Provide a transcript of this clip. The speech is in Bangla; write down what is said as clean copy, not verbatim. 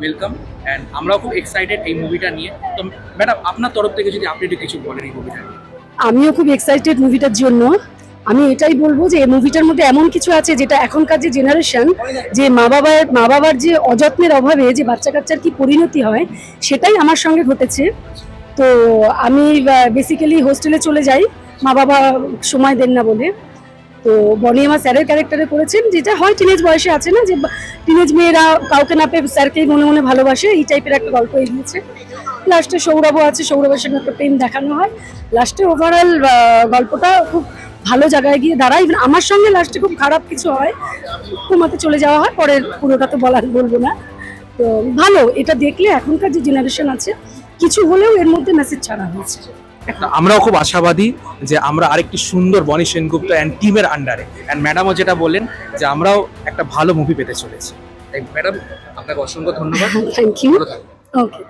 ওয়েলকাম অ্যান্ড আমরাও খুব এক্সাইটেড এই মুভিটা নিয়ে। তো ম্যাডাম, আপনার তরফ থেকে যদি আপনি একটু কিছু বলেন এই মুভিটা নিয়ে। আমিও খুব এক্সাইটেড মুভিটার জন্য। আমি এটাই বলবো যে এই মুভিটার মধ্যে এমন কিছু আছে যেটা এখনকার যে জেনারেশন, যে মা বাবার যে অযত্নের অভাবে যে বাচ্চা কাচ্চার কি পরিণতি হয় সেটাই আমার সঙ্গে ঘটেছে। তো আমি বেসিক্যালি হোস্টেলে চলে যাই, মা বাবা সময় দেন না বলে। তো বনি আমার স্যারের ক্যারেক্টারে করেছেন, যেটা হয় টিনেজ বয়সে আছে না, যে টিনেজ মেয়েরা কাউকে না পেয়ে স্যারকেই মনে মনে ভালোবাসে, এই টাইপের একটা গল্প এগিয়েছে। লাস্টে সৌরভও আছে, সৌরভের সঙ্গে একটা প্রেম দেখানো হয়। লাস্টে ওভারঅল গল্পটা খুব ভালো জায়গায় গিয়ে দাঁড়ায়। ইভেন আমার সঙ্গে লাস্টে খুব খারাপ কিছু হয়, কোমাতে চলে যাওয়া হয়, পরের পুরোটা তো বলবো না। তো ভালো, এটা দেখলে এখনকার যে জেনারেশন আছে কিছু হলেও এর মধ্যে মেসেজ ছাড়া হয়েছে। আমরাও খুব আশাবাদী যে আমরা আরেকটি সুন্দর বনি সেনগুপ্ত অ্যান্ড টিমের আন্ডারে, অ্যান্ড ম্যাডামও যেটা বললেন যে আমরাও একটা ভালো মুভি পেতে চলেছি। তাই ম্যাডাম, আপনাকে অসংখ্য ধন্যবাদ। Thank you. ওকে।